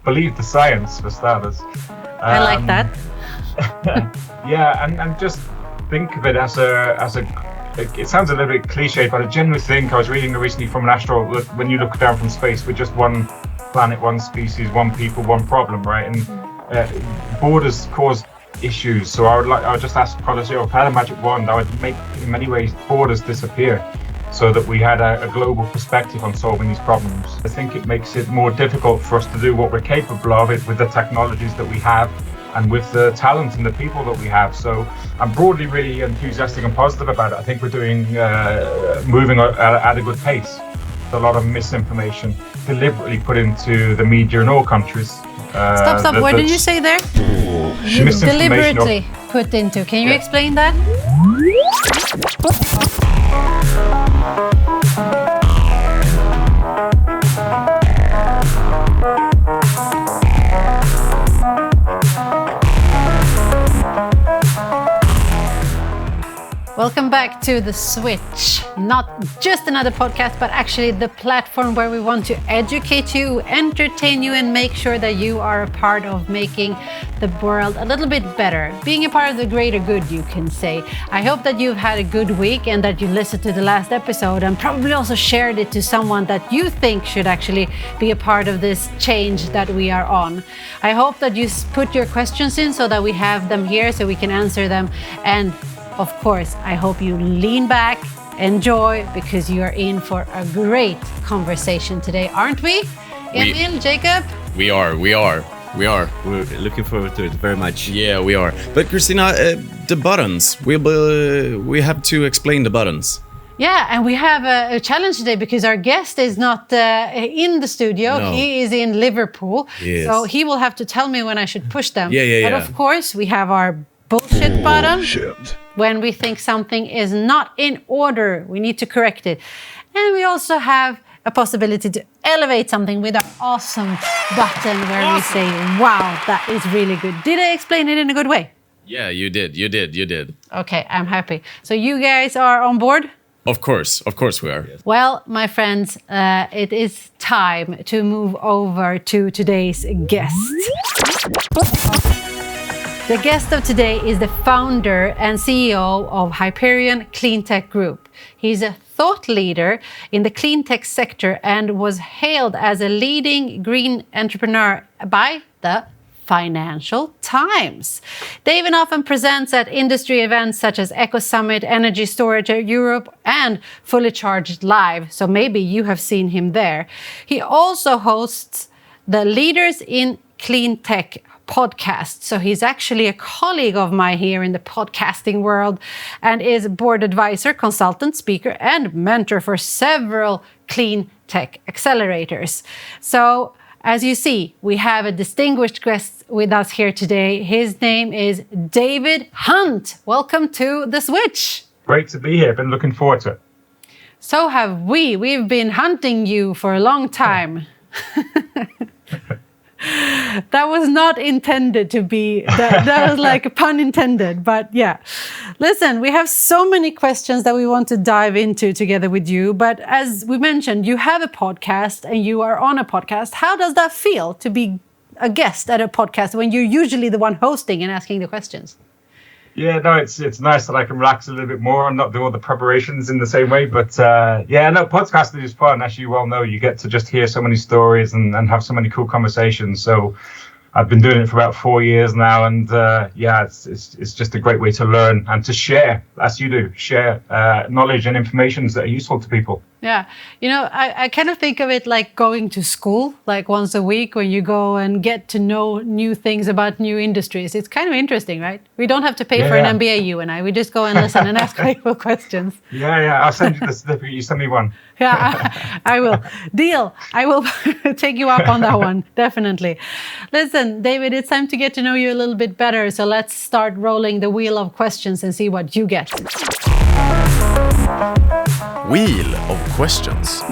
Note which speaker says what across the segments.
Speaker 1: believe the science for starters.
Speaker 2: I like that.
Speaker 1: Yeah, and just think of it as a. It sounds a little bit cliche, but I genuinely think I was reading recently from an astronaut that when you look down from space, we're just one planet, one species, one people, one problem, right? And borders cause issues. So I would just ask policy, if I had a magic wand, I would make in many ways borders disappear, so that we had a global perspective on solving these problems. I think it makes it more difficult for us to do what we're capable of with the technologies that we have and with the talent and the people that we have. So I'm broadly really enthusiastic and positive about it. I think we're moving at a good pace. A lot of misinformation deliberately put into the media in all countries.
Speaker 2: Stop. What did you say there? Deliberately put into. Can you explain that? Welcome back to The Switch. Not just another podcast, but actually the platform where we want to educate you, entertain you, and make sure that you are a part of making the world a little bit better. Being a part of the greater good, you can say. I hope that you've had a good week and that you listened to the last episode and probably also shared it to someone that you think should actually be a part of this change that we are on. I hope that you put your questions in so that we have them here so we can answer them. And of course, I hope you lean back, enjoy, because you are in for a great conversation today, aren't we? Emil, Jacob?
Speaker 3: We are. We're
Speaker 4: looking forward to it very much.
Speaker 3: Yeah, we are. But Christina, the buttons, we have to explain the buttons.
Speaker 2: Yeah, and we have a challenge today because our guest is not in the studio. No. He is in Liverpool. Yes. So he will have to tell me when I should push them. But of course, we have our bullshit button. When we think something is not in order, we need to correct it. And we also have a possibility to elevate something with our awesome button where we say, wow, that is really good. Did I explain it in a good way?
Speaker 3: Yeah, you did.
Speaker 2: Okay, I'm happy. So you guys are on board?
Speaker 3: Of course we are.
Speaker 2: Well, my friends, it is time to move over to today's guest. The guest of today is the founder and CEO of Hyperion Cleantech Group. He's a thought leader in the cleantech sector and was hailed as a leading green entrepreneur by the Financial Times. David often presents at industry events such as Eco Summit, Energy Storage Europe, and Fully Charged Live, so maybe you have seen him there. He also hosts the Leaders in Cleantech podcast. So he's actually a colleague of mine here in the podcasting world and is board advisor, consultant, speaker, and mentor for several clean tech accelerators. So as you see, we have a distinguished guest with us here today. His name is David Hunt. Welcome to The Switch.
Speaker 1: Great to be here. Been looking forward to it.
Speaker 2: So have we. We've been hunting you for a long time. That was not intended to be, that was like a pun intended, but yeah. Listen, we have so many questions that we want to dive into together with you, but as we mentioned, you have a podcast and you are on a podcast. How does that feel to be a guest at a podcast when you're usually the one hosting and asking the questions?
Speaker 1: Yeah, no, it's nice that I can relax a little bit more and not do all the preparations in the same way. But podcasting is fun. As you well know, you get to just hear so many stories and have so many cool conversations. So I've been doing it for about 4 years now. And it's just a great way to learn and to share, as you do, knowledge and information that are useful to people.
Speaker 2: Yeah. You know, I kind of think of it like going to school, like once a week when you go and get to know new things about new industries. It's kind of interesting, right? We don't have to pay for an MBA, you and I. We just go and listen and ask people questions.
Speaker 1: Yeah. I'll send you the certificate. You send me one.
Speaker 2: Yeah, I will. Deal. I will take you up on that one. Definitely. Listen, David, it's time to get to know you a little bit better. So let's start rolling the wheel of questions and see what you get.
Speaker 3: Wheel of questions.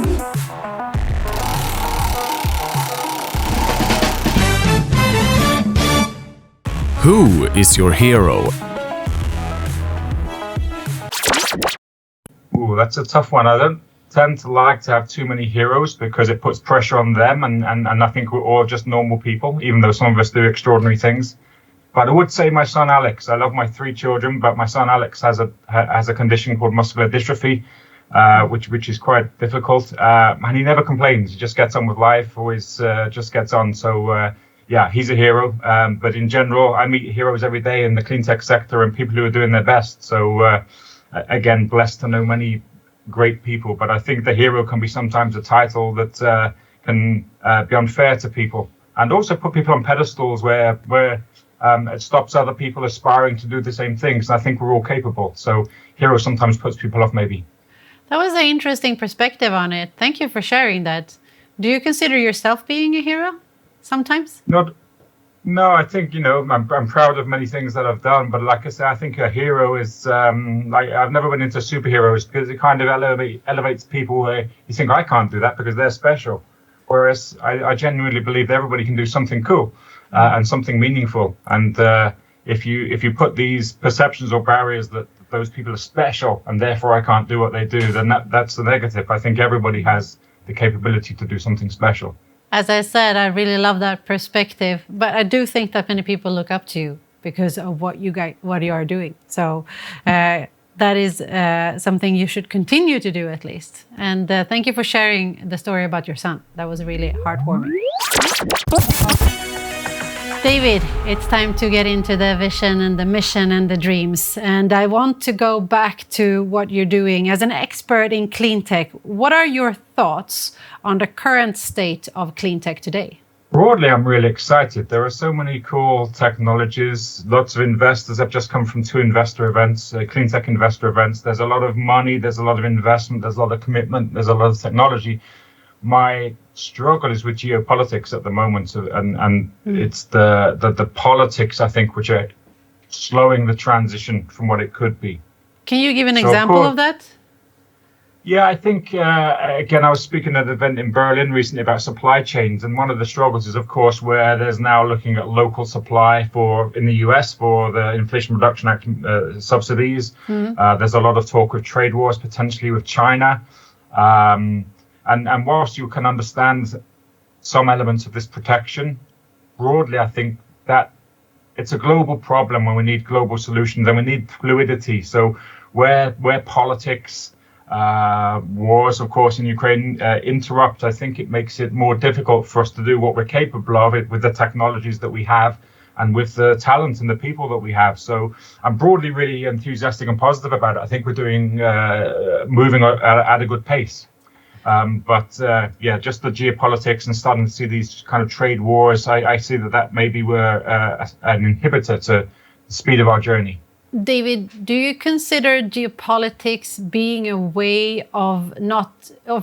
Speaker 3: Who is your hero?
Speaker 1: Ooh, that's a tough one. I don't tend to like to have too many heroes because it puts pressure on them, and I think we're all just normal people, even though some of us do extraordinary things. But I would say my son Alex, I love my 3 children, but my son Alex has a condition called muscular dystrophy, which is quite difficult, and he never complains. He just gets on with life, always just gets on. So yeah, he's a hero. But in general, I meet heroes every day in the clean tech sector and people who are doing their best. So again, blessed to know many great people. But I think the hero can be sometimes a title that can be unfair to people, and also put people on pedestals where it stops other people aspiring to do the same things. And I think we're all capable. So hero sometimes puts people off, maybe.
Speaker 2: That was an interesting perspective on it. Thank you for sharing that. Do you consider yourself being a hero sometimes?
Speaker 1: No, I think, I'm proud of many things that I've done. But like I say, I think a hero is like, I've never been into superheroes because it kind of elevates people where you think, I can't do that because they're special. Whereas I genuinely believe that everybody can do something cool and something meaningful. And if you put these perceptions or barriers that those people are special and therefore I can't do what they do, then that's the negative. I think everybody has the capability to do something special.
Speaker 2: As I said, I really love that perspective, but I do think that many people look up to you because of what you are doing. So that is something you should continue to do at least. And thank you for sharing the story about your son. That was really heartwarming. David, it's time to get into the vision and the mission and the dreams. And I want to go back to what you're doing as an expert in clean tech. What are your thoughts on the current state of clean tech today?
Speaker 1: Broadly, I'm really excited. There are so many cool technologies. Lots of investors. I've just come from 2 investor events, clean tech investor events. There's a lot of money. There's a lot of investment. There's a lot of commitment. There's a lot of technology. My struggle is with geopolitics at the moment, and it's the politics, I think, which are slowing the transition from what it could be.
Speaker 2: Can you give an example of that?
Speaker 1: Yeah, I think, again, I was speaking at an event in Berlin recently about supply chains, and one of the struggles is, of course, where there's now looking at local supply in the US for the Inflation Reduction Act subsidies. There's a lot of talk of trade wars potentially with China. And whilst you can understand some elements of this protection, broadly, I think that it's a global problem when we need global solutions and we need fluidity. So where politics, wars, of course, in Ukraine interrupt, I think it makes it more difficult for us to do what we're capable of with the technologies that we have and with the talent and the people that we have. So I'm broadly really enthusiastic and positive about it. I think we're moving at a good pace. But just the geopolitics and starting to see these kind of trade wars, I see that maybe we're an inhibitor to the speed of our journey.
Speaker 2: David, do you consider geopolitics being a way of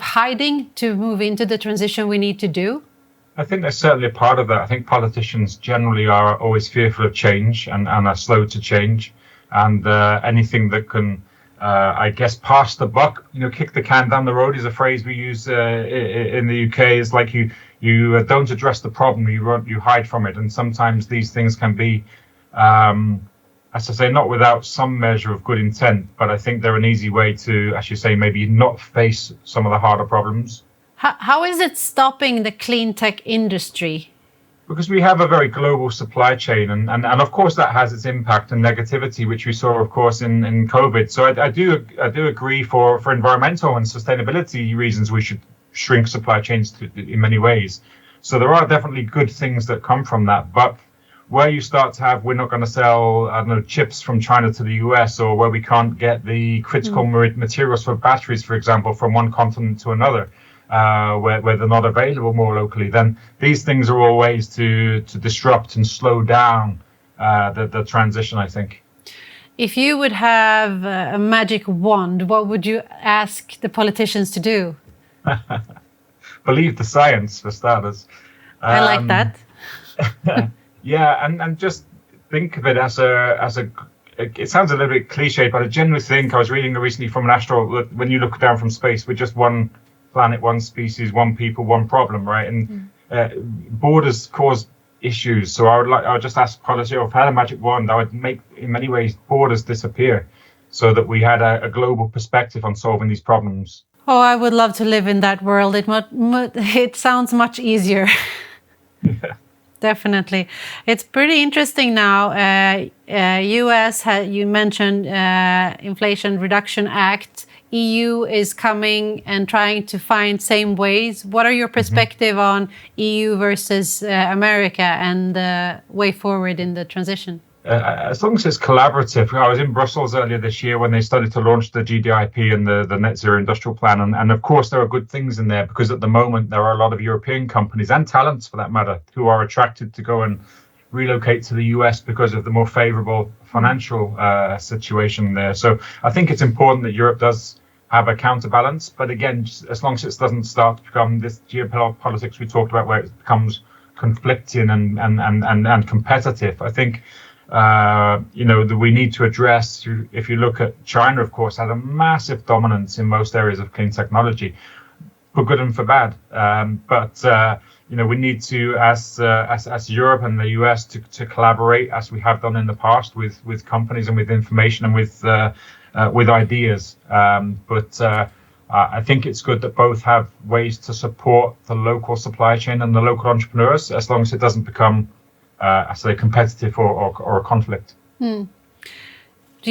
Speaker 2: hiding to move into the transition we need to do?
Speaker 1: I think there's certainly a part of that. I think politicians generally are always fearful of change and are slow to change. And anything that can I guess pass the buck, kick the can down the road is a phrase we use in the UK. Is like you don't address the problem, you hide from it. And sometimes these things can be, as I say, not without some measure of good intent, but I think they're an easy way to, as you say, maybe not face some of the harder problems.
Speaker 2: How is it stopping the clean tech industry?
Speaker 1: Because we have a very global supply chain, and of course that has its impact and negativity, which we saw, of course, in COVID. So I do agree for environmental and sustainability reasons we should shrink supply chains in many ways. So there are definitely good things that come from that. But where you start to have, we're not going to sell, chips from China to the US, or where we can't get the critical materials for batteries, for example, from one continent to another, where they're not available more locally, then these things are all ways to disrupt and slow down the transition, I think.
Speaker 2: If you would have a magic wand, what would you ask the politicians to do?
Speaker 1: Believe the science, for starters.
Speaker 2: I like that.
Speaker 1: Yeah, and just think of it as a. It sounds a little bit cliche, but I genuinely think, I was reading recently from an astronaut, when you look down from space, we're just one planet, one species, one people, one problem, right? And borders cause issues. So I would just ask policy, if I had a magic wand, I would make, in many ways, borders disappear, so that we had a global perspective on solving these problems.
Speaker 2: Oh, I would love to live in that world. It sounds much easier.
Speaker 1: Yeah.
Speaker 2: Definitely. It's pretty interesting now. US, you mentioned Inflation Reduction Act. EU is coming and trying to find same ways. What are your perspective on EU versus America and the way forward in the transition?
Speaker 1: As long as it's collaborative. I was in Brussels earlier this year when they started to launch the GDIP and the Net Zero Industrial Plan. And of course, there are good things in there because at the moment, there are a lot of European companies and talents, for that matter, who are attracted to go and relocate to the US because of the more favorable financial situation there. So I think it's important that Europe does have a counterbalance. But again, as long as it doesn't start to become this geopolitics we talked about, where it becomes conflicting and competitive, I think that we need to address. If you look at China, of course, had a massive dominance in most areas of clean technology, for good and for bad. We need to, as Europe and the US, to collaborate as we have done in the past with companies and with information and with ideas. I think it's good that both have ways to support the local supply chain and the local entrepreneurs, as long as it doesn't become I say competitive or a conflict.
Speaker 2: Do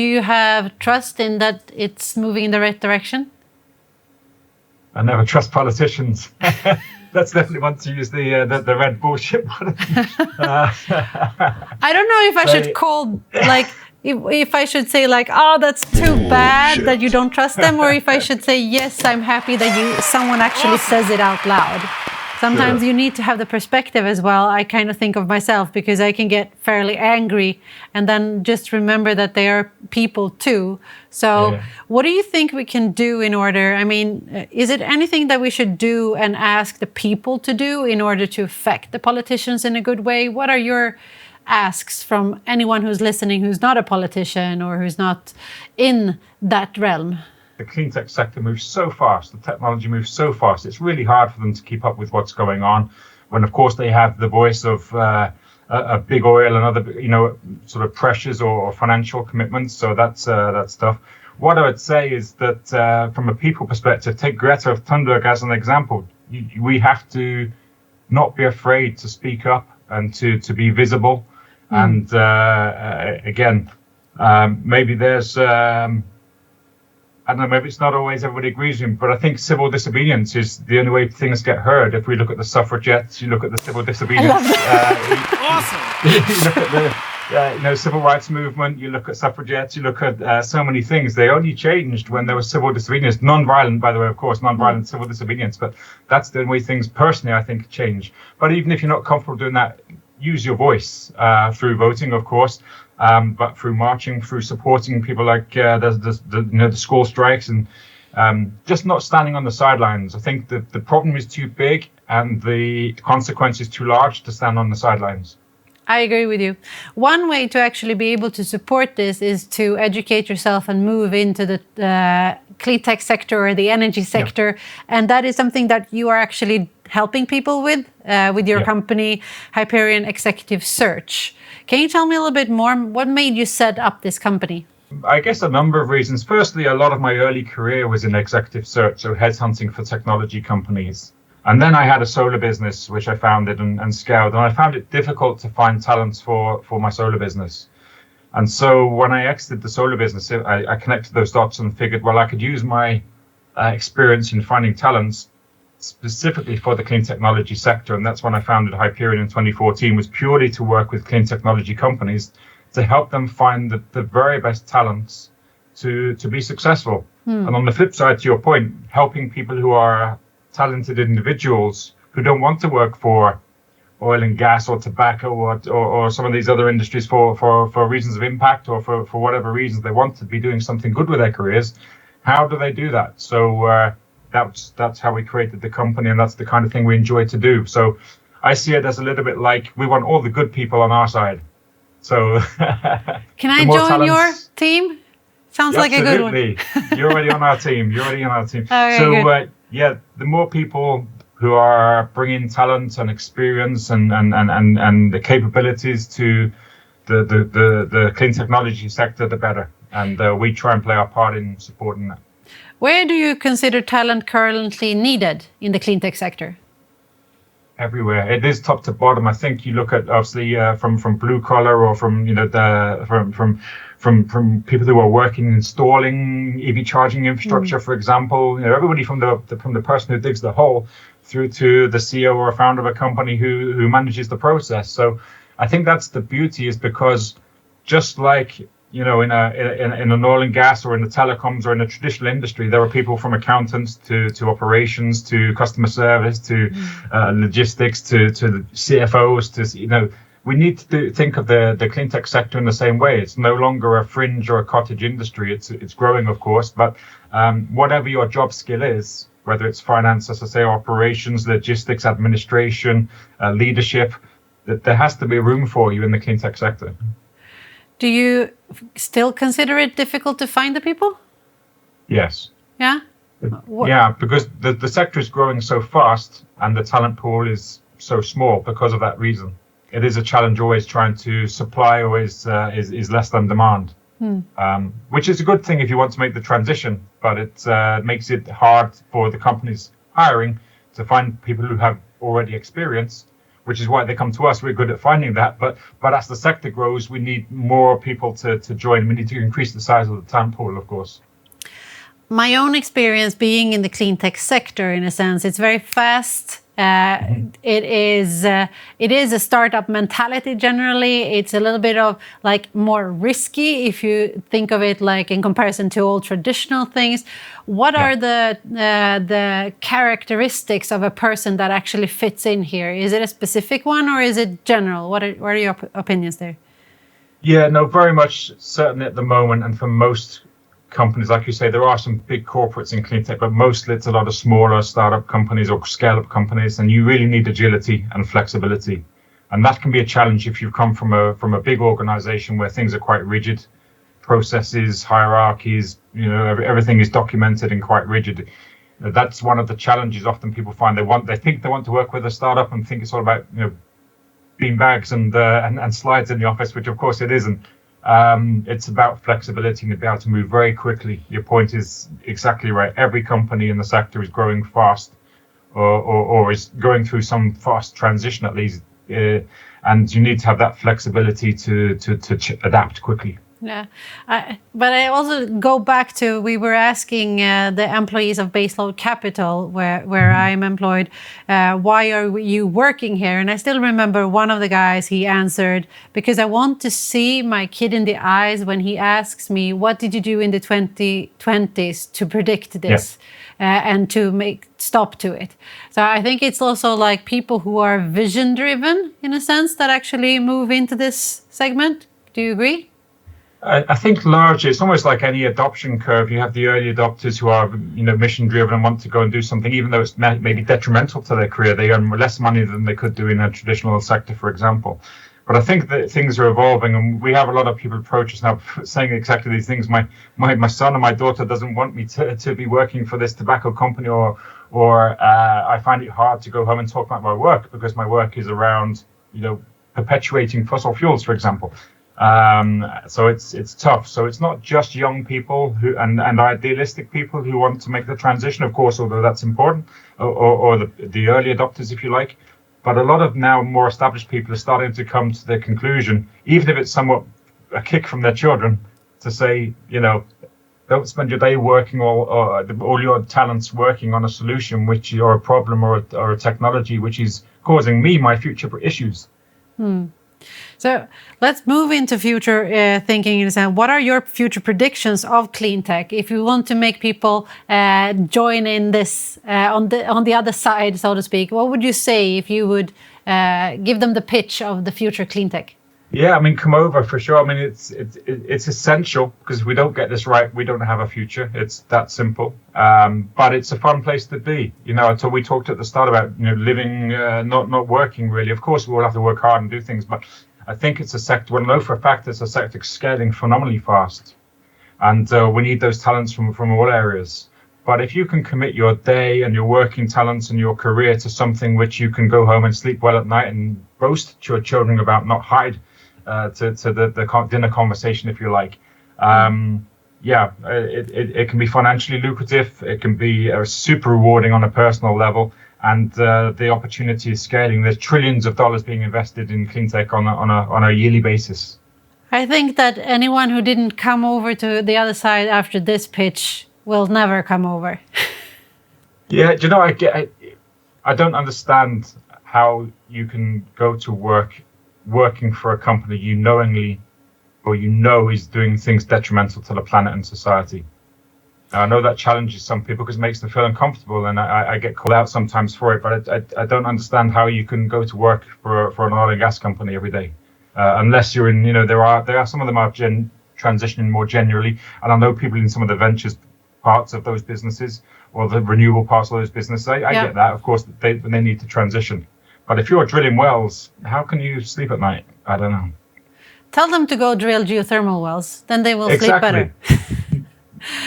Speaker 2: you have trust in that it's moving in the right direction?
Speaker 1: I never trust politicians. That's definitely one to use the red bullshit button.
Speaker 2: I don't know if I should call if I should say oh, that's too bad that you don't trust them, or if I should say yes, I'm happy that someone actually says it out loud. Sometimes you need to have the perspective as well. I kind of think of myself because I can get fairly angry and then just remember that they are people too. So what do you think we can do in order? I mean, is it anything that we should do and ask the people to do in order to affect the politicians in a good way? What are your asks from anyone who's listening who's not a politician or who's not in that realm?
Speaker 1: The clean tech sector moves so fast, the technology moves so fast, it's really hard for them to keep up with what's going on, when of course they have the voice of a big oil and other sort of pressures or financial commitments. So that's that stuff. What I would say is that from a people perspective, take Greta Thunberg as an example. We have to not be afraid to speak up and to be visible. And again, maybe there's I don't know, maybe it's not always everybody agrees with him, but I think civil disobedience is the only way things get heard. If we look at the suffragettes, you look at the civil disobedience.
Speaker 3: Awesome.
Speaker 1: You look at the civil rights movement, you look at suffragettes, you look at so many things. They only changed when there was civil disobedience. Non-violent, by the way, of course, non-violent civil disobedience. But that's the way things, personally, I think, change. But even if you're not comfortable doing that, use your voice through voting, of course. But through marching, through supporting people like the school strikes, and just not standing on the sidelines. I think that the problem is too big and the consequence is too large to stand on the sidelines.
Speaker 2: I agree with you. One way to actually be able to support this is to educate yourself and move into the clean tech sector or the energy sector. And that is something that you are actually helping people with your company, Hyperion Executive Search. Can you tell me a little bit more? What made you set up this company?
Speaker 1: I guess a number of reasons. Firstly, a lot of my early career was in executive search, so headhunting for technology companies. And then I had a solar business, which I founded and scaled. And I found it difficult to find talents for my solar business. And so when I exited the solar business, I connected those dots and figured, well, I could use my experience in finding talents specifically for the clean technology sector. And that's when I founded Hyperion in 2014, was purely to work with clean technology companies to help them find the very best talents to be successful. And on the flip side, to your point, helping people who are talented individuals who don't want to work for oil and gas or tobacco or some of these other industries for reasons of impact or for whatever reasons they want to be doing something good with their careers. How do they do that? So that's how we created the company, and that's the kind of thing we enjoy to do. So I see it as a little bit like we want all the good people on our side. So
Speaker 2: can I join your team? Sounds like a good one.
Speaker 1: You're already on our team.
Speaker 2: Okay,
Speaker 1: so
Speaker 2: good.
Speaker 1: the more people who are bringing talent and experience and the capabilities to the clean technology sector, the better. And we try and play our part in supporting that.
Speaker 2: Where do you consider talent currently needed in the clean tech sector?
Speaker 1: Everywhere. It is top to bottom. I think you look at obviously from blue collar or from from people who are working installing EV charging infrastructure, for example. Everybody from the person who digs the hole through to the CEO or founder of a company who manages the process. So I think that's the beauty, is because just like in an oil and gas or in the telecoms or in the traditional industry, there are people from accountants to operations to customer service to logistics to the CFOs to we need to think of the clean tech sector in the same way. It's no longer a fringe or a cottage industry. It's growing, of course, but whatever your job skill is, whether it's finance, as I say, operations, logistics, administration, leadership, there has to be room for you in the clean tech sector.
Speaker 2: Do you still consider it difficult to find the people?
Speaker 1: Yes.
Speaker 2: Yeah?
Speaker 1: Yeah, because the sector is growing so fast and the talent pool is so small because of that reason. It is a challenge always trying to supply always is less than demand, which is a good thing if you want to make the transition, but it makes it hard for the companies hiring to find people who have already experience, which is why they come to us. We're good at finding that, but as the sector grows, we need more people to join. We need to increase the size of the talent pool, of course.
Speaker 2: My own experience being in the clean tech sector, in a sense, it's very fast. It is a startup mentality generally. It's a little bit of like more risky if you think of it like in comparison to all traditional things. What are the characteristics of a person that actually fits in here? Is it a specific one or is it general? What are your opinions there?
Speaker 1: Yeah, no, very much certainly at the moment, and for most companies, like you say, there are some big corporates in clean tech, but mostly it's a lot of smaller startup companies or scale-up companies, and you really need agility and flexibility. And that can be a challenge if you come from a big organization where things are quite rigid, processes, hierarchies, everything is documented and quite rigid. That's one of the challenges often people find. They think they want to work with a startup and think it's all about beanbags and slides in the office, which of course it isn't. It's about flexibility and to be able to move very quickly. Your point is exactly right. Every company in the sector is growing fast or is going through some fast transition at least. And you need to have that flexibility to adapt quickly.
Speaker 2: Yeah, but I also go back to, we were asking the employees of Baseload Capital, where I'm employed, why are you working here? And I still remember one of the guys, he answered, because I want to see my kid in the eyes when he asks me, what did you do in the 2020s to predict this? And to make stop to it. So I think it's also like people who are vision driven in a sense that actually move into this segment. Do you agree?
Speaker 1: I think largely it's almost like any adoption curve. You have the early adopters who are, mission driven and want to go and do something, even though it's maybe detrimental to their career. They earn less money than they could do in a traditional sector, for example. But I think that things are evolving, and we have a lot of people approach us now saying exactly these things. My son and my daughter doesn't want me to be working for this tobacco company, or I find it hard to go home and talk about my work because my work is around, perpetuating fossil fuels, for example. So it's tough. So it's not just young people who and idealistic people who want to make the transition, of course, although that's important, or the early adopters, if you like. But a lot of now more established people are starting to come to the conclusion, even if it's somewhat a kick from their children, to say, don't spend your day working all your talents working on a solution or a problem or a technology which is causing me my future issues.
Speaker 2: So let's move into future thinking in a sense. What are your future predictions of clean tech? If you want to make people join in this on the other side, so to speak, what would you say if you would give them the pitch of the future clean tech?
Speaker 1: Yeah, come over for sure. It's essential, because if we don't get this right, we don't have a future. It's that simple. But it's a fun place to be. So we talked at the start about living, not working really. Of course, we'll have to work hard and do things, but I think it's a sector. We know for a fact it's a sector scaling phenomenally fast, and we need those talents from all areas. But if you can commit your day and your working talents and your career to something which you can go home and sleep well at night and boast to your children about, not hide to the dinner conversation, if you like, it can be financially lucrative. It can be super rewarding on a personal level, and the opportunity is scaling. There's trillions of dollars being invested in clean tech on a yearly basis.
Speaker 2: I think that anyone who didn't come over to the other side after this pitch will never come over.
Speaker 1: Yeah, do you know, I don't understand how you can go to work working for a company you knowingly or you know is doing things detrimental to the planet and society. Now, I know that challenges some people because it makes them feel uncomfortable, and I get called out sometimes for it, but I don't understand how you can go to work for an oil and gas company every day. Unless you're in, there are some of them are transitioning more generally, and I know people in some of the ventures parts of those businesses or the renewable parts of those businesses. I get that, of course, they need to transition. But if you're drilling wells, how can you sleep at night? I don't know.
Speaker 2: Tell them to go drill geothermal wells, then they will sleep better.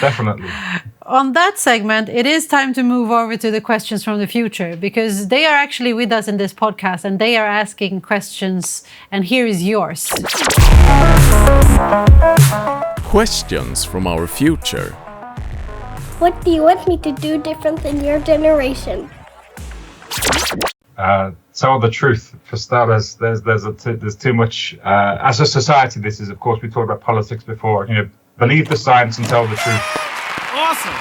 Speaker 1: Definitely.
Speaker 2: On that segment, it is time to move over to the questions from the future, because they are actually with us in this podcast and they are asking questions, and here is yours.
Speaker 3: Questions from our future.
Speaker 5: What do you want me to do different than your generation?
Speaker 1: Tell the truth. For starters, there's too much. As a society, this is, of course, we talked about politics before. Believe the science and tell the truth.
Speaker 2: Awesome.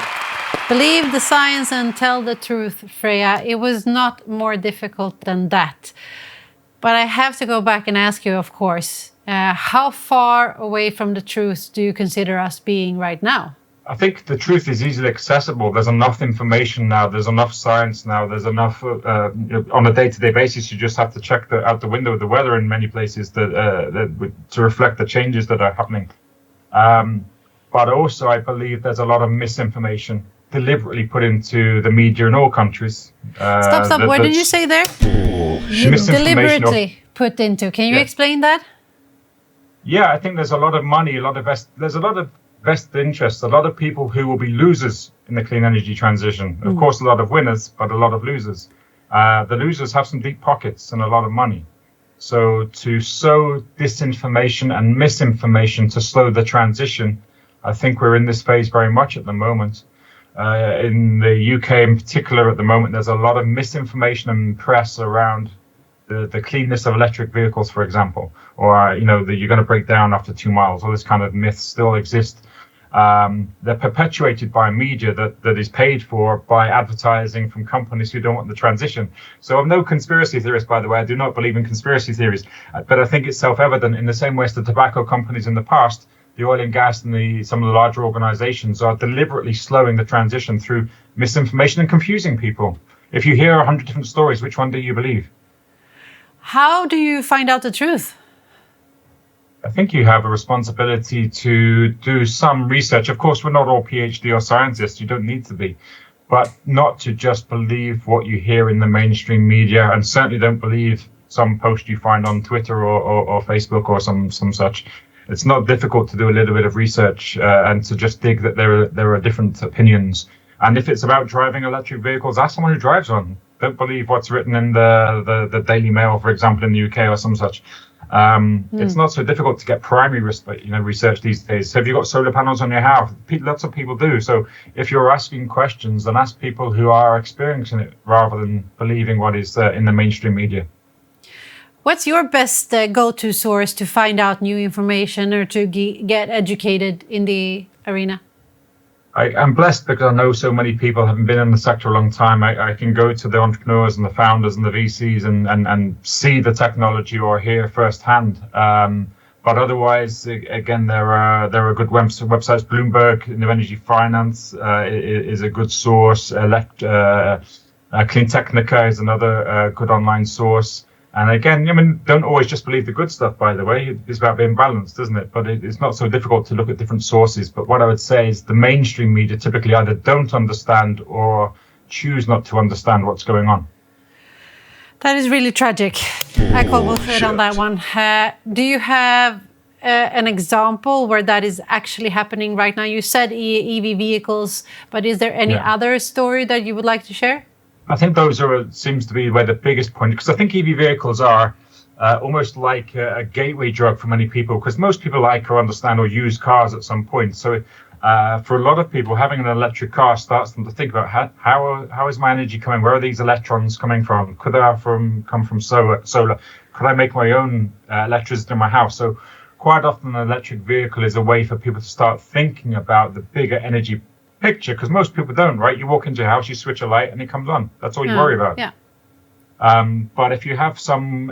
Speaker 2: Believe the science and tell the truth, Freya. It was not more difficult than that. But I have to go back and ask you, of course, how far away from the truth do you consider us being right now?
Speaker 1: I think the truth is easily accessible. There's enough information now. There's enough science now. There's enough on a day-to-day basis. You just have to check out the window of the weather in many places to reflect the changes that are happening. But also, I believe there's a lot of misinformation deliberately put into the media in all countries.
Speaker 2: Stop. What did you say there? Deliberately put into. Can you explain that?
Speaker 1: Yeah, I think there's a lot of money, there's a lot of vested interests, a lot of people who will be losers in the clean energy transition. Of course, a lot of winners, but a lot of losers. The losers have some deep pockets and a lot of money. So to sow disinformation and misinformation to slow the transition, I think we're in this phase very much at the moment. In the UK in particular at the moment, there's a lot of misinformation and press around the cleanness of electric vehicles, for example, or, that you're going to break down after 2 miles. All this kind of myths still exist. They're perpetuated by media that is paid for by advertising from companies who don't want the transition. So I'm no conspiracy theorist, by the way. I do not believe in conspiracy theories, but I think it's self-evident in the same way as the tobacco companies in the past, the oil and gas and some of the larger organizations are deliberately slowing the transition through misinformation and confusing people. If you hear 100 different stories, which one do you believe?
Speaker 2: How do you find out the truth?
Speaker 1: I think you have a responsibility to do some research. Of course, we're not all PhD or scientists. You don't need to be. But not to just believe what you hear in the mainstream media, and certainly don't believe some post you find on Twitter or Facebook or some such. It's not difficult to do a little bit of research and to just dig that there are different opinions. And if it's about driving electric vehicles, ask someone who drives one. Don't believe what's written in the Daily Mail, for example, in the UK or some such. It's not so difficult to get primary research these days. Have you got solar panels on your house? Lots of people do. So if you're asking questions, then ask people who are experiencing it rather than believing what is in the mainstream media.
Speaker 2: What's your best go-to source to find out new information or to get educated in the arena?
Speaker 1: I'm blessed because I know so many people, having been in the sector a long time. I can go to the entrepreneurs and the founders and the VCs and see the technology or hear firsthand. But otherwise, again, there are good websites. Bloomberg, New Energy Finance is a good source. Cleantech is another good online source. And again, don't always just believe the good stuff, by the way. It's about being balanced, isn't it? But it's not so difficult to look at different sources. But what I would say is the mainstream media typically either don't understand or choose not to understand what's going on.
Speaker 2: That is really tragic. I call bullshit on that one. Do you have an example where that is actually happening right now? You said EV vehicles, but is there any other story that you would like to share?
Speaker 1: I think those seems to be where the biggest point, because I think EV vehicles are almost like a gateway drug for many people, because most people like or understand or use cars at some point. So For a lot of people, having an electric car starts them to think about how is my energy coming? Where are these electrons coming from? Could they come from solar? Could I make my own electricity in my house? So quite often an electric vehicle is a way for people to start thinking about the bigger energy picture, because most people don't, right? You walk into your house, you switch a light and it comes on. That's all you worry about.
Speaker 2: Yeah.
Speaker 1: But if you have some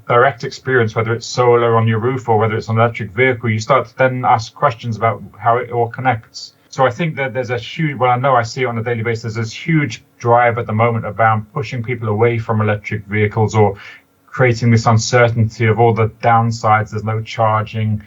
Speaker 1: direct experience, whether it's solar on your roof or whether it's an electric vehicle, you start to then ask questions about how it all connects. So I think that there's a huge, well, I know I see it on a daily basis, there's this huge drive at the moment about pushing people away from electric vehicles or creating this uncertainty of all the downsides. There's no charging,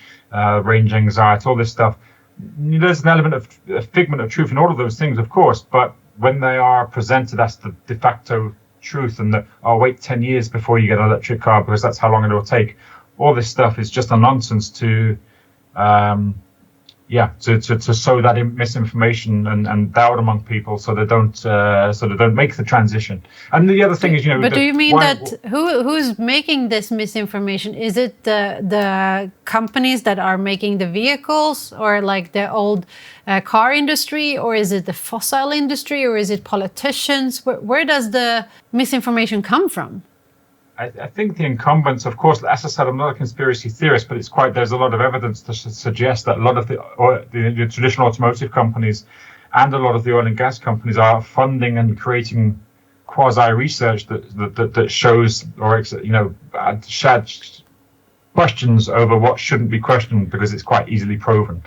Speaker 1: range anxiety, all this stuff. There's an element of a figment of truth in all of those things, of course, but when they are presented as the de facto truth and that I'll wait 10 years before you get an electric car because that's how long it will take, all this stuff is just a nonsense to sow that misinformation and doubt among people so they don't make the transition. And the other thing is,
Speaker 2: but do you mean that who's making this misinformation? Is it the companies that are making the vehicles, or like the old car industry, or is it the fossil industry, or is it politicians? Where does the misinformation come from?
Speaker 1: I think the incumbents, of course, as I said, I'm not a conspiracy theorist, but there's a lot of evidence to suggest that a lot of the traditional automotive companies and a lot of the oil and gas companies are funding and creating quasi research that shows or sheds questions over what shouldn't be questioned because it's quite easily proven.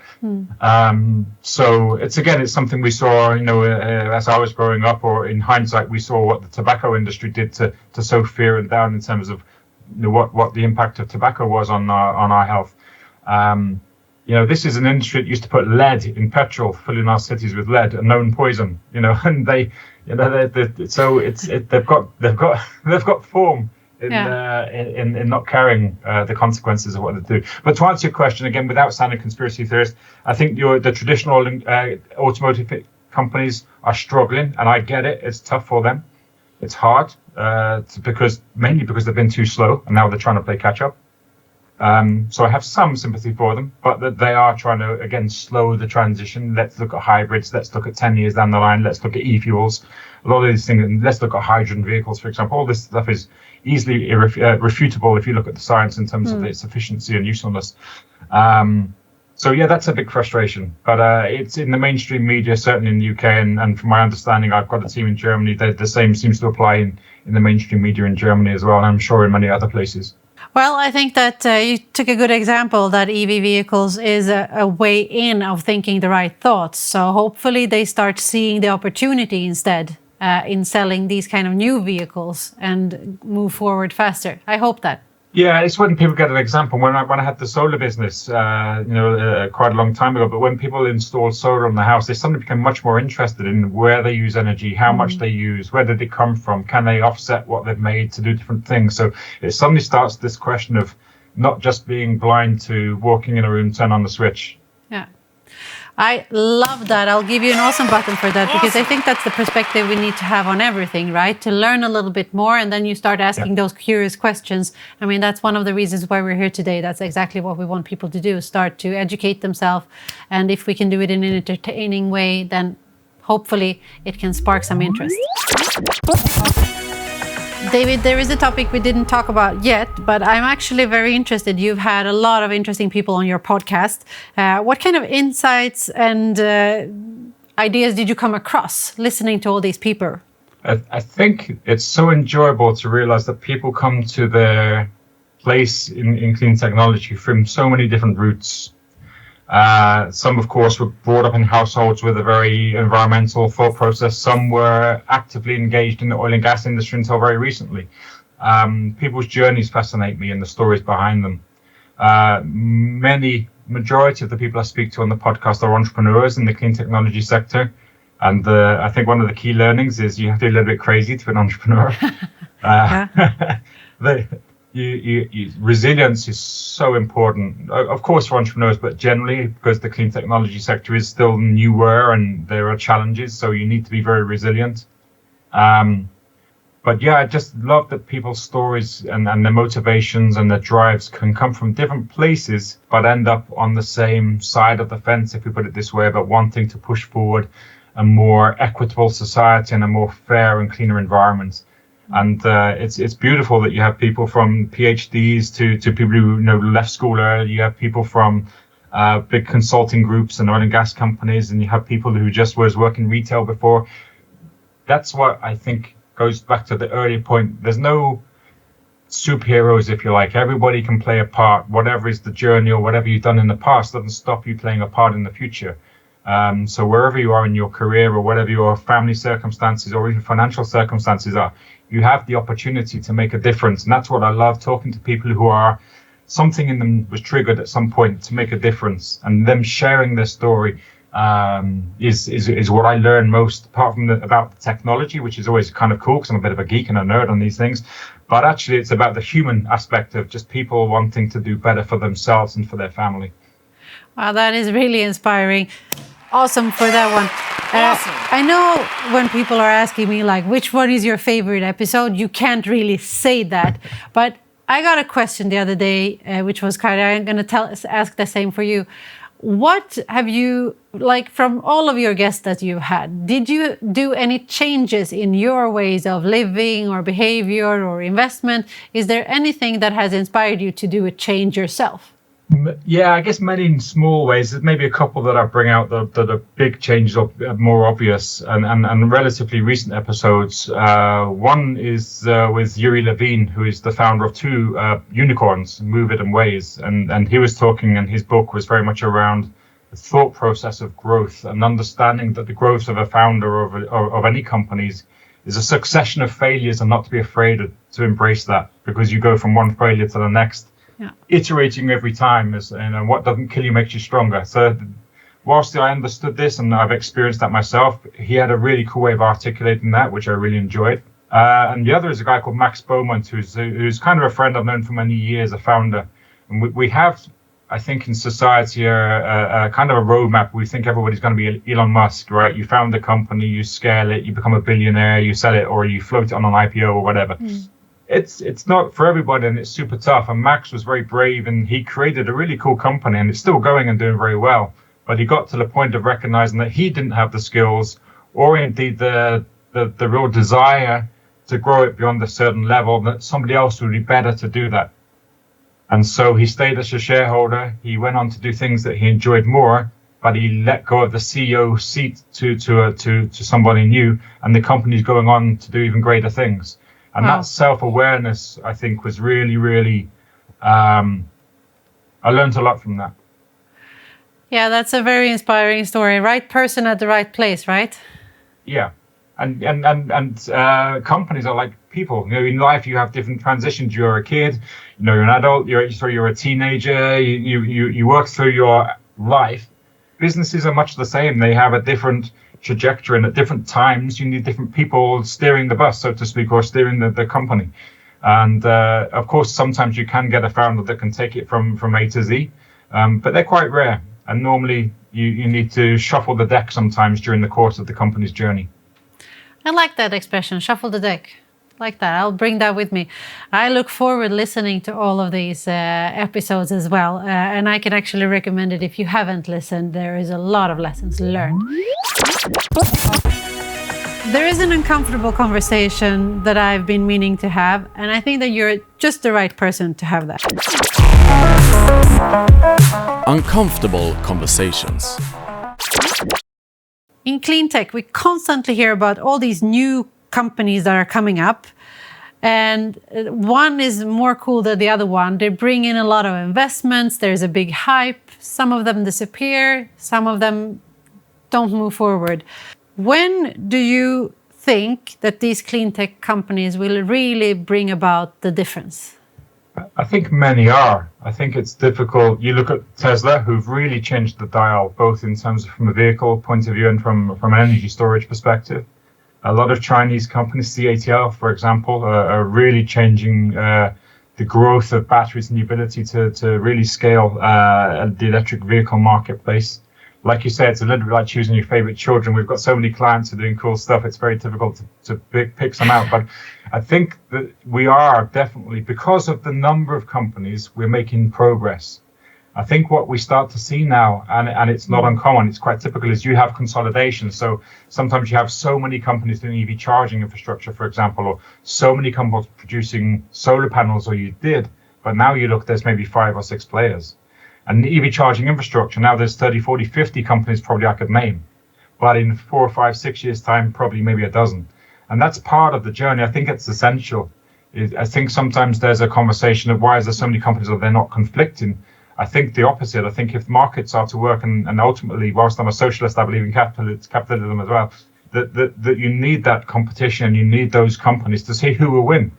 Speaker 1: So it's something we saw, as I was growing up, or in hindsight, we saw what the tobacco industry did to sow fear and doubt in terms of what the impact of tobacco was on our health. This is an industry that used to put lead in petrol, filling our cities with lead, a known poison. And they've got form in not carrying the consequences of what they do. But to answer your question again, without sounding conspiracy theorist, I think the traditional automotive companies are struggling, and I get it. It's tough for them. It's hard mainly because they've been too slow, and now they're trying to play catch up. So I have some sympathy for them, but that they are trying to, again, slow the transition. Let's look at hybrids. Let's look at 10 years down the line. Let's look at e-fuels. A lot of these things. And let's look at hydrogen vehicles, for example. All this stuff is easily refutable if you look at the science in terms of its efficiency and usefulness. That's a big frustration. But it's in the mainstream media, certainly in the UK. And from my understanding, I've got a team in Germany. The same seems to apply in the mainstream media in Germany as well. And I'm sure in many other places.
Speaker 2: Well, I think that you took a good example that EV vehicles is a way in of thinking the right thoughts. So hopefully they start seeing the opportunity instead in selling these kind of new vehicles and move forward faster. I hope that. Yeah,
Speaker 1: it's when people get an example. When I had the solar business, quite a long time ago, but when people installed solar on the house, they suddenly became much more interested in where they use energy, how much they use, where did it come from, can they offset what they've made to do different things. So it suddenly starts this question of not just being blind to walking in a room, turn on the switch. Yeah. I love that. I'll give you an awesome button for that, because I think that's the perspective we need to have on everything, right? To learn a little bit more, and then you start asking those curious questions. I mean, that's one of the reasons why we're here today. That's exactly what we want people to do, start to educate themselves. And if we can do it in an entertaining way, then hopefully it can spark some interest. David, there is a topic we didn't talk about yet, but I'm actually very interested. You've had a lot of interesting people on your podcast. What kind of insights and ideas did you come across listening to all these people? I think it's so enjoyable to realize that people come to their place in clean technology from so many different routes. Some, of course, were brought up in households with a very environmental thought process. Some were actively engaged in the oil and gas industry until very recently. People's journeys fascinate me and the stories behind them. Majority of the people I speak to on the podcast are entrepreneurs in the clean technology sector. And I think one of the key learnings is you have to be a little bit crazy to be an entrepreneur. Resilience is so important, of course, for entrepreneurs, but generally because the clean technology sector is still newer and there are challenges, so you need to be very resilient. But yeah, I just love that people's stories and their motivations and their drives can come from different places, but end up on the same side of the fence, if we put it this way, about wanting to push forward a more equitable society and a more fair and cleaner environment. And it's beautiful that you have people from PhDs to people who left school early. You have people from big consulting groups and oil and gas companies, and you have people who just was working retail before. That's what I think goes back to the earlier point. There's no superheroes, if you like. Everybody can play a part. Whatever is the journey or whatever you've done in the past doesn't stop you playing a part in the future. So wherever you are in your career or whatever your family circumstances or even financial circumstances are, you have the opportunity to make a difference. And that's what I love, talking to people who are, something in them was triggered at some point to make a difference, and them sharing their story is what I learn most, apart from about the technology, which is always kind of cool because I'm a bit of a geek and a nerd on these things. But actually it's about the human aspect of just people wanting to do better for themselves and for their family.
Speaker 2: Wow, that is really inspiring. Awesome for that one. Awesome. I know when people are asking me, like, which one is your favorite episode? You can't really say that. But I got a question the other day, which was I'm going to ask the same for you. What have you, like, from all of your guests that you've had, did you do any changes in your ways of living or behavior or investment? Is there anything that has inspired you to do a change yourself?
Speaker 1: Yeah, I guess many in small ways. There's maybe a couple that I bring out that are big changes or more obvious and relatively recent episodes. One is with Yuri Levine, who is the founder of two unicorns, Move It and Ways. And he was talking, and his book was very much around the thought process of growth and understanding that the growth of a founder of any companies is a succession of failures, and not to be afraid to embrace that, because you go from one failure to the next. Yeah. Iterating every time, and what doesn't kill you makes you stronger. So whilst I understood this and I've experienced that myself, he had a really cool way of articulating that, which I really enjoyed. And the other is a guy called Max Beaumont, who's kind of a friend I've known for many years, a founder. And we have, I think, in society a kind of a roadmap. We think everybody's going to be Elon Musk, right? You found a company, you scale it, you become a billionaire, you sell it, or you float it on an IPO or whatever. It's not for everybody, and it's super tough. And Max was very brave, and he created a really cool company, and it's still going and doing very well. But he got to the point of recognizing that he didn't have the skills, or indeed the real desire to grow it beyond a certain level, that somebody else would be better to do that. And so he stayed as a shareholder. He went on to do things that he enjoyed more, but he let go of the CEO seat to somebody new, and the company's going on to do even greater things. And that self-awareness, I think, was really, really, I learned a lot from that.
Speaker 2: Yeah, that's a very inspiring story. Right person at the right place, right?
Speaker 1: Yeah. And companies are like people. In life, you have different transitions. You're a kid, you're an adult, you're a teenager, you work through your life. Businesses are much the same. They have a different trajectory, and at different times you need different people steering the bus, so to speak, or steering the company. And of course, sometimes you can get a founder that can take it from A to Z, but they're quite rare. And normally you need to shuffle the deck sometimes during the course of the company's journey.
Speaker 2: I like that expression, shuffle the deck. Like that. I'll bring that with me. I look forward listening to all of these episodes as well. And I can actually recommend it if you haven't listened. There is a lot of lessons learned. There is an uncomfortable conversation that I've been meaning to have. And I think that you're just the right person to have that.
Speaker 3: Uncomfortable conversations.
Speaker 2: In Cleantech, we constantly hear about all these new companies that are coming up, and one is more cool than the other one. They bring in a lot of investments, there's a big hype, some of them disappear, some of them don't move forward. When do you think that these clean tech companies will really bring about the difference?
Speaker 1: I think many are. I think it's difficult. You look at Tesla, who've really changed the dial, both in terms of from a vehicle point of view and from an energy storage perspective. A lot of Chinese companies, CATL, for example, are really changing the growth of batteries and the ability to really scale the electric vehicle marketplace. like you said, it's a little bit like choosing your favorite children. We've got so many clients who are doing cool stuff. It's very difficult to pick some out. But I think that we are definitely, because of the number of companies, we're making progress. I think what we start to see now, and it's not uncommon, it's quite typical, is you have consolidation. So sometimes you have so many companies doing EV charging infrastructure, for example, or so many companies producing solar panels, or you did, but now you look, there's maybe 5 or 6 players. And EV charging infrastructure, now there's 30, 40, 50 companies probably I could name. But in 4 or 5, 6 years' time, probably maybe a dozen. And that's part of the journey. I think it's essential. I think sometimes there's a conversation of why is there so many companies, or they're not conflicting. I think the opposite. I think if markets are to work, and ultimately, whilst I'm a socialist, I believe in capitalism as well, that you need that competition, you need those companies to see who will win.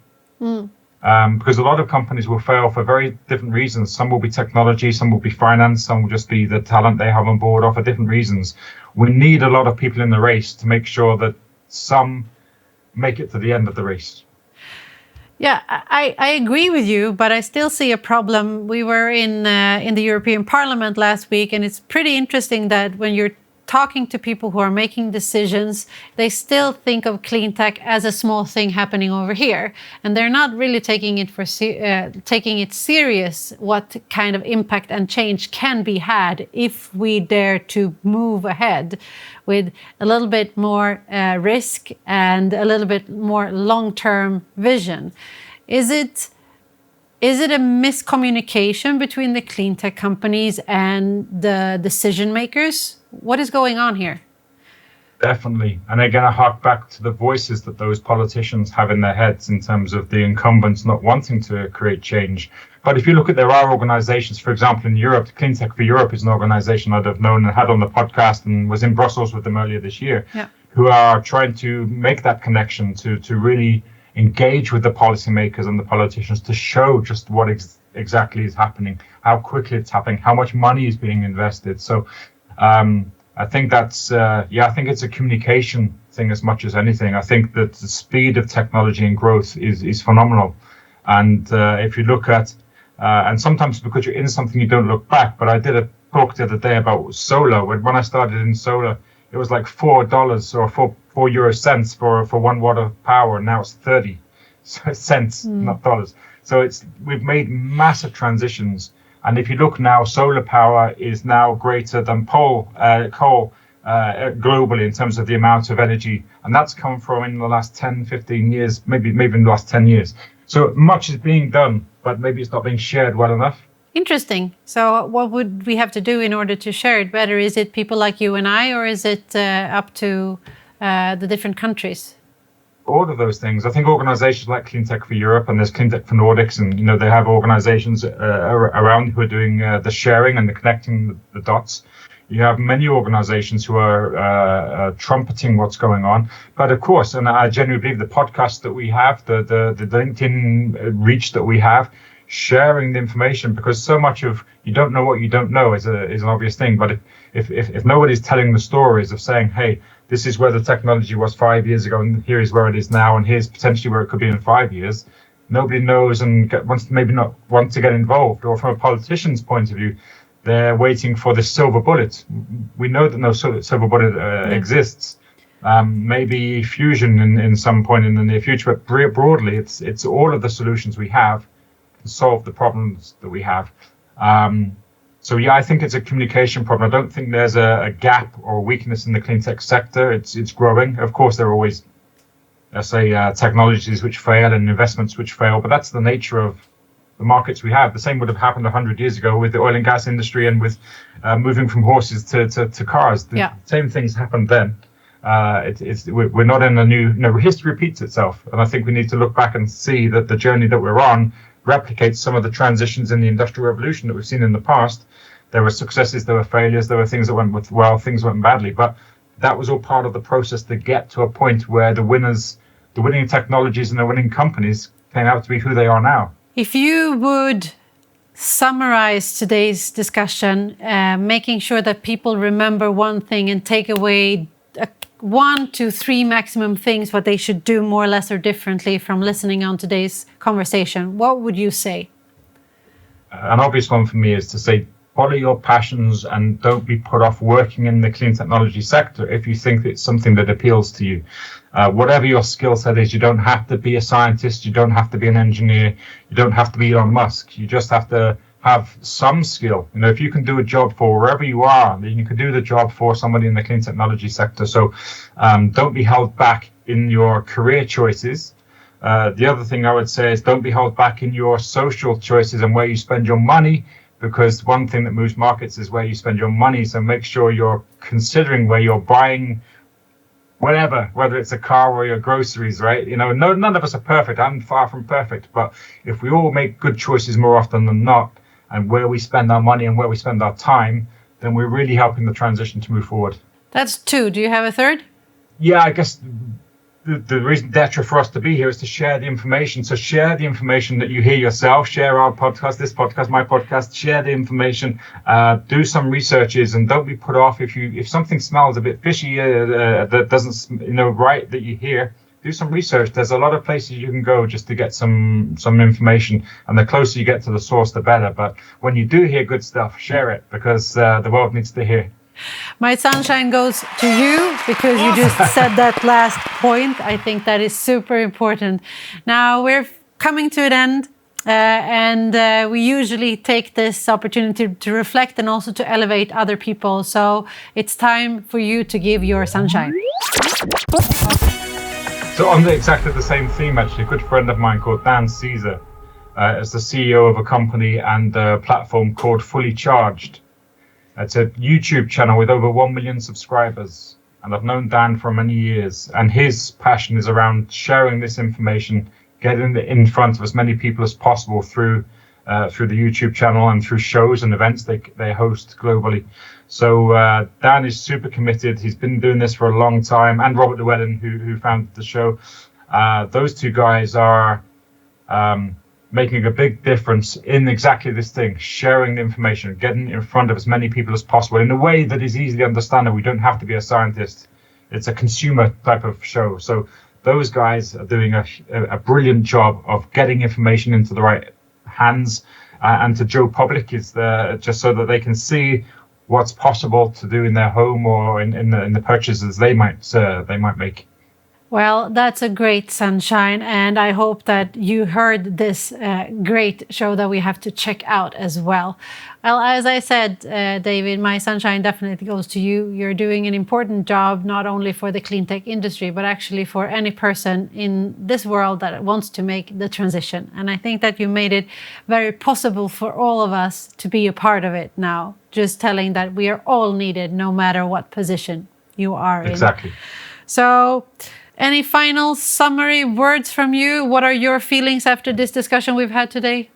Speaker 1: Because a lot of companies will fail for very different reasons. Some will be technology, some will be finance, some will just be the talent they have on board, or for different reasons. We need a lot of people in the race to make sure that some make it to the end of the race.
Speaker 2: Yeah, I agree with you, but I still see a problem. We were in the European Parliament last week, and it's pretty interesting that when you're talking to people who are making decisions, they still think of clean tech as a small thing happening over here, and they're not really taking it serious. What kind of impact and change can be had if we dare to move ahead with a little bit more risk and a little bit more long-term vision? Is it a miscommunication between the clean tech companies and the decision makers? What is going on here?
Speaker 1: Definitely. And again, I hark back to the voices that those politicians have in their heads in terms of the incumbents not wanting to create change. But if you look at, there are organizations, for example, in Europe, Cleantech for Europe is an organization I'd have known and had on the podcast and was in Brussels with them earlier this year, who are trying to make that connection to really engage with the policymakers and the politicians to show just what exactly is happening, how quickly it's happening, how much money is being invested. So I think that's, I think it's a communication thing as much as anything. I think that the speed of technology and growth is phenomenal. And if you look at, and sometimes because you're in something, you don't look back. But I did a talk the other day about solar. When I started in solar, it was like $4 or 4 euro cents for 1 watt of power. Now it's 30 cents, not dollars. So we've made massive transitions. And if you look now, solar power is now greater than coal globally in terms of the amount of energy. And that's come from in the last 10, 15 years, maybe in the last 10 years. So much is being done, but maybe it's not being shared well enough.
Speaker 2: Interesting. So what would we have to do in order to share it better? Is it people like you and I, or is it up to the different countries?
Speaker 1: All of those things. I think organizations like Cleantech for Europe, and there's Cleantech for Nordics, and they have organizations around who are doing the sharing and the connecting the dots. You have many organizations who are trumpeting what's going on. But of course, and I genuinely believe the podcast that we have, the LinkedIn reach that we have, sharing the information, because so much of you don't know what you don't know is an obvious thing. But if nobody's telling the stories of saying, hey, this is where the technology was 5 years ago, and here is where it is now, and here's potentially where it could be in 5 years, nobody knows and wants to maybe not want to get involved. Or from a politician's point of view, they're waiting for the silver bullet. We know that no silver bullet exists. Maybe fusion in some point in the near future, but broadly, it's all of the solutions we have to solve the problems that we have. So I think it's a communication problem. I don't think there's a gap or a weakness in the clean tech sector. It's growing. Of course, there are always, let's say, technologies which fail and investments which fail, but that's the nature of the markets we have. The same would have happened 100 years ago with the oil and gas industry and with moving from horses to cars. The same things happened then. We're not in a new, history repeats itself. And I think we need to look back and see that the journey that we're on replicates some of the transitions in the Industrial Revolution that we've seen in the past. There were successes, there were failures, there were things that went well, things went badly, but that was all part of the process to get to a point where the winning technologies and the winning companies came out to be who they are now.
Speaker 2: If you would summarize today's discussion, making sure that people remember one thing and take away 1 to 3 maximum things what they should do more or less or differently from listening on today's conversation, what would you say?
Speaker 1: An obvious one for me is to say follow your passions and don't be put off working in the clean technology sector if you think it's something that appeals to you. Whatever your skill set is, you don't have to be a scientist, you don't have to be an engineer, you don't have to be Elon Musk. You just have to have some skill. You know, if you can do a job for wherever you are, then you can do the job for somebody in the clean technology sector. So don't be held back in your career choices. The other thing I would say is don't be held back in your social choices and where you spend your money, because one thing that moves markets is where you spend your money. So make sure you're considering where you're buying whatever, whether it's a car or your groceries, right? You know, none of us are perfect. I'm far from perfect. But if we all make good choices more often than not, and where we spend our money and where we spend our time, then we're really helping the transition to move forward.
Speaker 2: That's two. Do you have a third?
Speaker 1: Yeah, I guess the reason, Detra, for us to be here is to share the information. So share the information that you hear yourself, share our podcast, this podcast, my podcast, share the information, do some researches, and don't be put off if something smells a bit fishy, that doesn't, right, that you hear. Do some research. There's a lot of places you can go just to get some information, and the closer you get to the source, the better. But when you do hear good stuff, share it, because the world needs to hear.
Speaker 2: My sunshine goes to you because you just said that last point. I think that is super important. Now we're coming to an end, and we usually take this opportunity to reflect and also to elevate other people. So it's time for you to give your sunshine.
Speaker 1: So on exactly the same theme, actually, a good friend of mine called Dan Caesar is the CEO of a company and a platform called Fully Charged. It's a YouTube channel with over 1 million subscribers. And I've known Dan for many years. And his passion is around sharing this information, getting it in front of as many people as possible through the YouTube channel and through shows and events they host globally. So Dan is super committed. He's been doing this for a long time. And Robert Llewellyn, who founded the show. Those two guys are making a big difference in exactly this thing, sharing the information, getting in front of as many people as possible in a way that is easily understandable. We don't have to be a scientist. It's a consumer type of show. So those guys are doing a brilliant job of getting information into the right hands, and to Joe Public is just so that they can see what's possible to do in their home or in the purchases they might make.
Speaker 2: Well, that's a great sunshine, and I hope that you heard this great show that we have to check out as well. Well, as I said, David, my sunshine definitely goes to you. You're doing an important job, not only for the clean tech industry, but actually for any person in this world that wants to make the transition. And I think that you made it very possible for all of us to be a part of it now, just telling that we are all needed, no matter what position you are in.
Speaker 1: Exactly.
Speaker 2: So, any final summary words from you? What are your feelings after this discussion we've had today?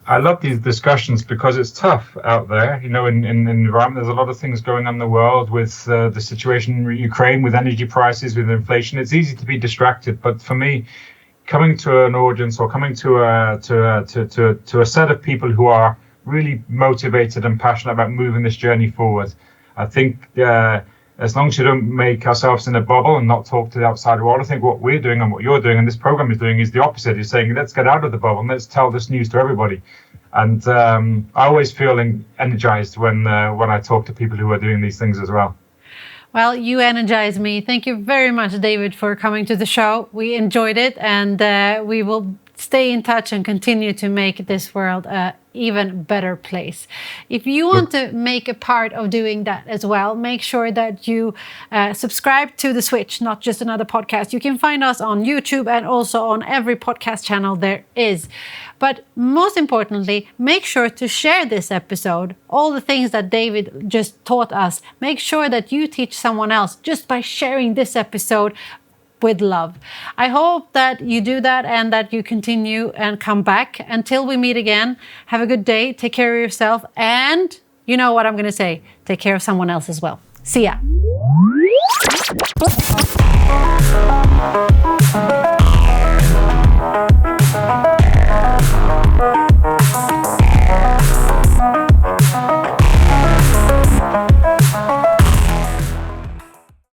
Speaker 1: I love these discussions because it's tough out there. You know, in the environment, there's a lot of things going on in the world with the situation in Ukraine, with energy prices, with inflation. It's easy to be distracted. But for me, coming to an audience or coming to a set of people who are really motivated and passionate about moving this journey forward, I think as long as you don't make ourselves in a bubble and not talk to the outside world, I think what we're doing and what you're doing and this program is doing is the opposite. You're saying, let's get out of the bubble and let's tell this news to everybody. And I always feel energized when I talk to people who are doing these things as well.
Speaker 2: Well, you energize me. Thank you very much, David, for coming to the show. We enjoyed it, and we will stay in touch and continue to make this world a even better place. If you want to make a part of doing that as well, make sure that you subscribe to The Switch, not just another podcast. You can find us on YouTube and also on every podcast channel there is. But most importantly, make sure to share this episode, all the things that David just taught us. Make sure that you teach someone else just by sharing this episode with love. I hope that you do that and that you continue and come back. Until we meet again, have a good day, take care of yourself, and you know what I'm going to say, take care of someone else as well. See ya.